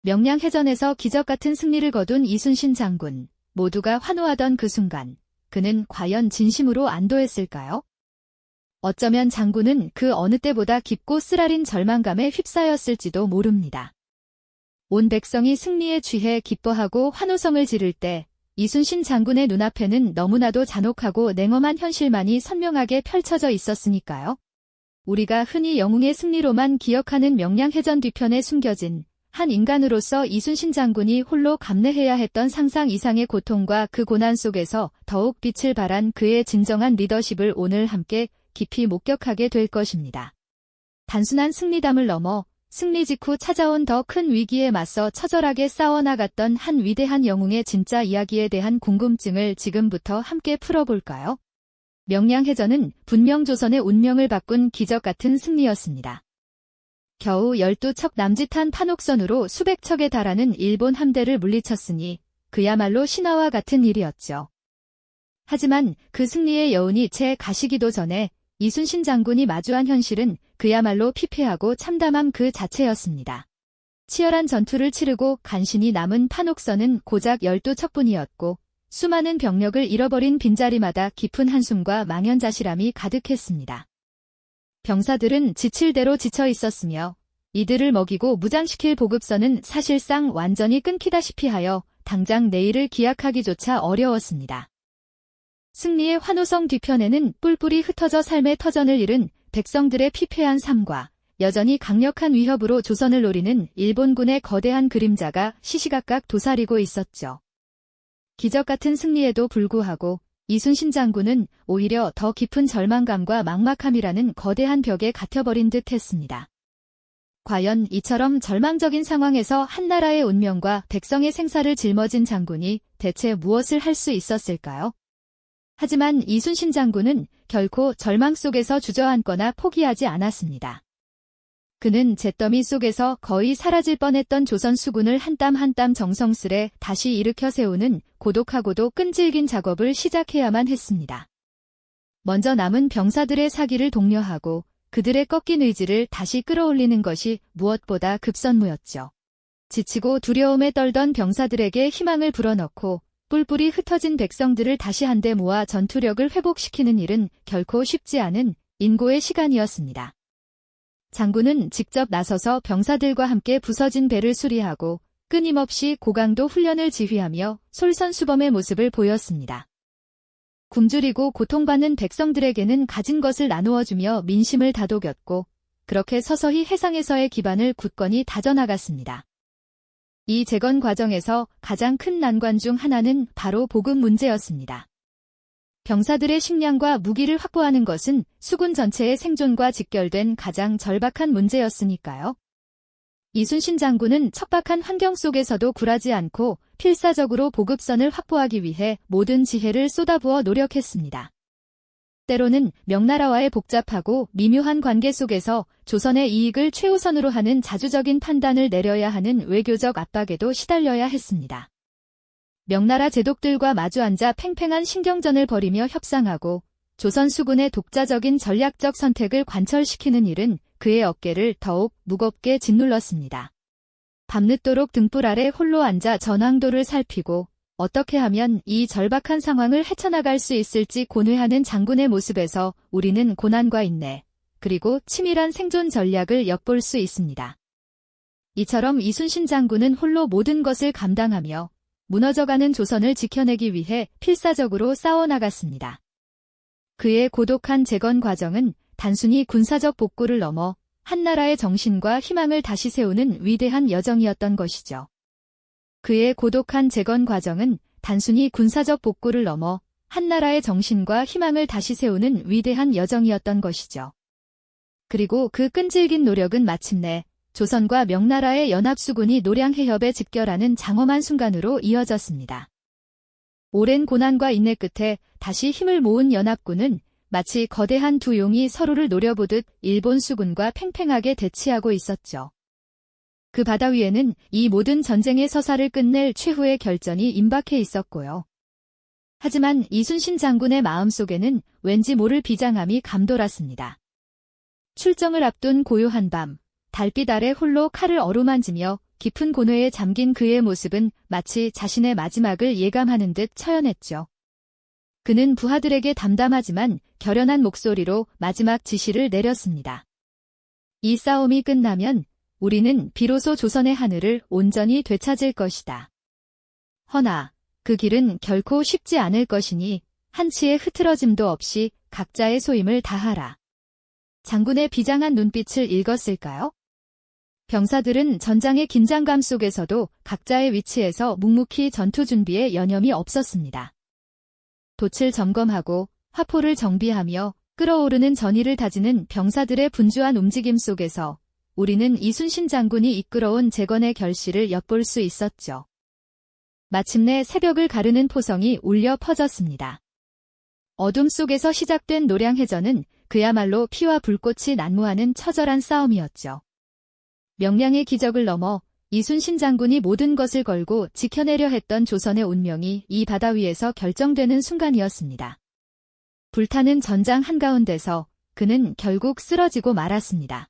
명량해전에서 기적같은 승리를 거둔 이순신 장군. 모두가 환호하던 그 순간, 그는 과연 진심으로 안도했을까요? 어쩌면 장군은 그 어느 때보다 깊고 쓰라린 절망감에 휩싸였을지도 모릅니다. 온 백성이 승리에 취해 기뻐하고 환호성을 지를 때 이순신 장군의 눈앞에는 너무나도 잔혹하고 냉엄한 현실만이 선명하게 펼쳐져 있었으니까요. 우리가 흔히 영웅의 승리로만 기억하는 명량해전 뒤편에 숨겨진 한 인간으로서 이순신 장군이 홀로 감내해야 했던 상상 이상의 고통과 그 고난 속에서 더욱 빛을 발한 그의 진정한 리더십을 오늘 함께 깊이 목격하게 될 것입니다. 단순한 승리담을 넘어 승리 직후 찾아온 더 큰 위기에 맞서 처절하게 싸워나갔던 한 위대한 영웅의 진짜 이야기에 대한 궁금증을 지금부터 함께 풀어볼까요? 명량해전은 분명 조선의 운명을 바꾼 기적같은 승리였습니다. 겨우 12척 남짓한 판옥선으로 수백 척에 달하는 일본 함대를 물리쳤으니 그야말로 신화와 같은 일이었죠. 하지만 그 승리의 여운이 채 가시기도 전에 이순신 장군이 마주한 현실은 그야말로 피폐하고 참담함 그 자체였습니다. 치열한 전투를 치르고 간신히 남은 판옥선은 고작 12척뿐이었고 수많은 병력을 잃어버린 빈자리마다 깊은 한숨과 망연자실함이 가득했습니다. 병사들은 지칠 대로 지쳐 있었으며 이들을 먹이고 무장시킬 보급선은 사실상 완전히 끊기다시피 하여 당장 내일을 기약하기조차 어려웠습니다. 승리의 환호성 뒤편에는 뿔뿔이 흩어져 삶의 터전을 잃은 백성들의 피폐한 삶과 여전히 강력한 위협으로 조선을 노리는 일본군의 거대한 그림자가 시시각각 도사리고 있었죠. 기적같은 승리에도 불구하고 이순신 장군은 오히려 더 깊은 절망감과 막막함이라는 거대한 벽에 갇혀버린 듯 했습니다. 과연 이처럼 절망적인 상황에서 한 나라의 운명과 백성의 생사를 짊어진 장군이 대체 무엇을 할 수 있었을까요? 하지만 이순신 장군은 결코 절망 속에서 주저앉거나 포기하지 않았습니다. 그는 잿더미 속에서 거의 사라질 뻔했던 조선 수군을 한 땀 한 땀 정성스레 다시 일으켜 세우는 고독하고도 끈질긴 작업을 시작해야만 했습니다. 먼저 남은 병사들의 사기를 독려하고 그들의 꺾인 의지를 다시 끌어올리는 것이 무엇보다 급선무였죠. 지치고 두려움에 떨던 병사들에게 희망을 불어넣고 뿔뿔이 흩어진 백성들을 다시 한데 모아 전투력을 회복시키는 일은 결코 쉽지 않은 인고의 시간이었습니다. 장군은 직접 나서서 병사들과 함께 부서진 배를 수리하고 끊임없이 고강도 훈련을 지휘하며 솔선수범의 모습을 보였습니다. 굶주리고 고통받는 백성들에게는 가진 것을 나누어주며 민심을 다독였고 그렇게 서서히 해상에서의 기반을 굳건히 다져나갔습니다. 이 재건 과정에서 가장 큰 난관 중 하나는 바로 보급 문제였습니다. 병사들의 식량과 무기를 확보하는 것은 수군 전체의 생존과 직결된 가장 절박한 문제였으니까요. 이순신 장군은 척박한 환경 속에서도 굴하지 않고 필사적으로 보급선을 확보하기 위해 모든 지혜를 쏟아부어 노력했습니다. 때로는 명나라와의 복잡하고 미묘한 관계 속에서 조선의 이익을 최우선으로 하는 자주적인 판단을 내려야 하는 외교적 압박에도 시달려야 했습니다. 명나라 제독들과 마주 앉아 팽팽한 신경전을 벌이며 협상하고 조선 수군의 독자적인 전략적 선택을 관철시키는 일은 그의 어깨를 더욱 무겁게 짓눌렀습니다. 밤늦도록 등불 아래 홀로 앉아 전황도를 살피고 어떻게 하면 이 절박한 상황을 헤쳐나갈 수 있을지 고뇌하는 장군의 모습에서 우리는 고난과 인내, 그리고 치밀한 생존 전략을 엿볼 수 있습니다. 이처럼 이순신 장군은 홀로 모든 것을 감당하며 무너져가는 조선을 지켜내기 위해 필사적으로 싸워나갔습니다. 그의 고독한 재건 과정은 단순히 군사적 복구를 넘어 한 나라의 정신과 희망을 다시 세우는 위대한 여정이었던 것이죠. 그의 고독한 재건 과정은 단순히 군사적 복구를 넘어 한 나라의 정신과 희망을 다시 세우는 위대한 여정이었던 것이죠. 그리고 그 끈질긴 노력은 마침내 조선과 명나라의 연합수군이 노량해협에 직결하는 장엄한 순간으로 이어졌습니다. 오랜 고난과 인내 끝에 다시 힘을 모은 연합군은 마치 거대한 두 용이 서로를 노려보듯 일본 수군과 팽팽하게 대치하고 있었죠. 그 바다 위에는 이 모든 전쟁의 서사를 끝낼 최후의 결전이 임박해 있었고요. 하지만 이순신 장군의 마음속에는 왠지 모를 비장함이 감돌았습니다. 출정을 앞둔 고요한 밤, 달빛 아래 홀로 칼을 어루만지며 깊은 고뇌에 잠긴 그의 모습은 마치 자신의 마지막을 예감하는 듯 처연했죠. 그는 부하들에게 담담하지만 결연한 목소리로 마지막 지시를 내렸습니다. 이 싸움이 끝나면 우리는 비로소 조선의 하늘을 온전히 되찾을 것이다. 허나 그 길은 결코 쉽지 않을 것이니 한치의 흐트러짐도 없이 각자의 소임을 다하라. 장군의 비장한 눈빛을 읽었을까요? 병사들은 전장의 긴장감 속에서도 각자의 위치에서 묵묵히 전투 준비에 여념이 없었습니다. 돛을 점검하고 화포를 정비하며 끓어오르는 전의를 다지는 병사들의 분주한 움직임 속에서 우리는 이순신 장군이 이끌어온 재건의 결실을 엿볼 수 있었죠. 마침내 새벽을 가르는 포성이 울려 퍼졌습니다. 어둠 속에서 시작된 노량해전은 그야말로 피와 불꽃이 난무하는 처절한 싸움이었죠. 명량의 기적을 넘어 이순신 장군이 모든 것을 걸고 지켜내려 했던 조선의 운명이 이 바다 위에서 결정되는 순간이었습니다. 불타는 전장 한가운데서 그는 결국 쓰러지고 말았습니다.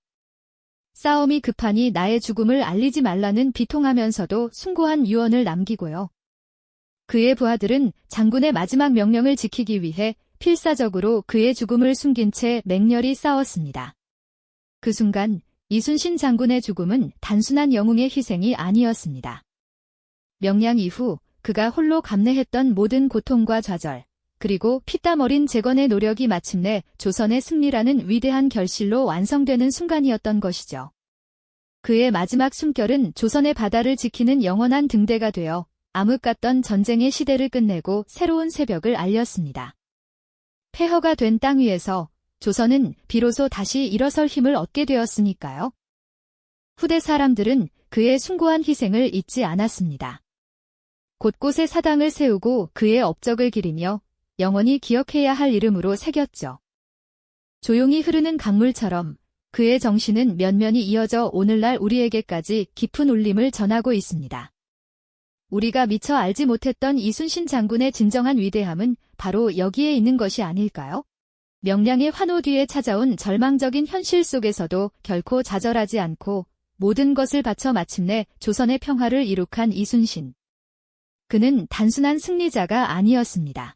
싸움이 급하니 나의 죽음을 알리지 말라는 비통하면서도 숭고한 유언을 남기고요. 그의 부하들은 장군의 마지막 명령을 지키기 위해 필사적으로 그의 죽음을 숨긴 채 맹렬히 싸웠습니다. 그 순간 이순신 장군의 죽음은 단순한 영웅의 희생이 아니었습니다. 명량 이후 그가 홀로 감내했던 모든 고통과 좌절, 그리고 피땀 어린 재건의 노력이 마침내 조선의 승리라는 위대한 결실로 완성되는 순간이었던 것이죠. 그의 마지막 숨결은 조선의 바다를 지키는 영원한 등대가 되어 암흑 같던 전쟁의 시대를 끝내고 새로운 새벽을 알렸습니다. 폐허가 된 땅 위에서 조선은 비로소 다시 일어설 힘을 얻게 되었으니까요. 후대 사람들은 그의 숭고한 희생을 잊지 않았습니다. 곳곳에 사당을 세우고 그의 업적을 기리며 영원히 기억해야 할 이름으로 새겼죠. 조용히 흐르는 강물처럼 그의 정신은 면면이 이어져 오늘날 우리에게까지 깊은 울림을 전하고 있습니다. 우리가 미처 알지 못했던 이순신 장군의 진정한 위대함은 바로 여기에 있는 것이 아닐까요? 명량의 환호 뒤에 찾아온 절망적인 현실 속에서도 결코 좌절하지 않고 모든 것을 바쳐 마침내 조선의 평화를 이룩한 이순신. 그는 단순한 승리자가 아니었습니다.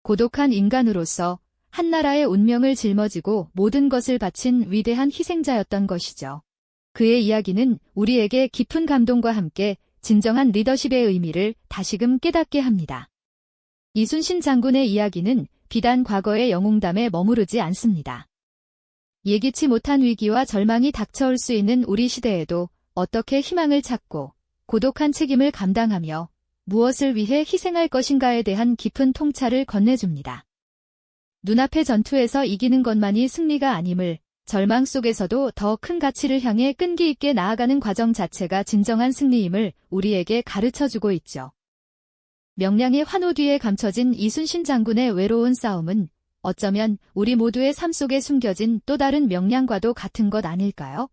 고독한 인간으로서 한나라의 운명을 짊어지고 모든 것을 바친 위대한 희생자였던 것이죠. 그의 이야기는 우리에게 깊은 감동과 함께 진정한 리더십의 의미를 다시금 깨닫게 합니다. 이순신 장군의 이야기는 비단 과거의 영웅담에 머무르지 않습니다. 예기치 못한 위기와 절망이 닥쳐올 수 있는 우리 시대에도 어떻게 희망을 찾고 고독한 책임을 감당하며 무엇을 위해 희생할 것인가에 대한 깊은 통찰을 건네줍니다. 눈앞의 전투에서 이기는 것만이 승리가 아님을, 절망 속에서도 더 큰 가치를 향해 끈기 있게 나아가는 과정 자체가 진정한 승리임을 우리에게 가르쳐주고 있죠. 명량의 환호 뒤에 감춰진 이순신 장군의 외로운 싸움은 어쩌면 우리 모두의 삶 속에 숨겨진 또 다른 명량과도 같은 것 아닐까요?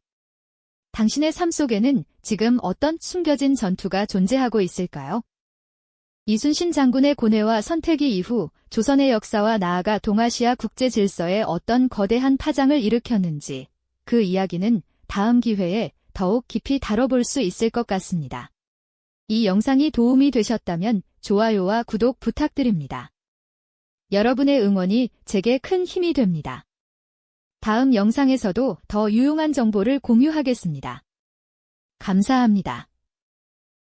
당신의 삶 속에는 지금 어떤 숨겨진 전투가 존재하고 있을까요? 이순신 장군의 고뇌와 선택이 이후 조선의 역사와 나아가 동아시아 국제 질서에 어떤 거대한 파장을 일으켰는지 그 이야기는 다음 기회에 더욱 깊이 다뤄볼 수 있을 것 같습니다. 이 영상이 도움이 되셨다면 좋아요와 구독 부탁드립니다. 여러분의 응원이 제게 큰 힘이 됩니다. 다음 영상에서도 더 유용한 정보를 공유하겠습니다. 감사합니다.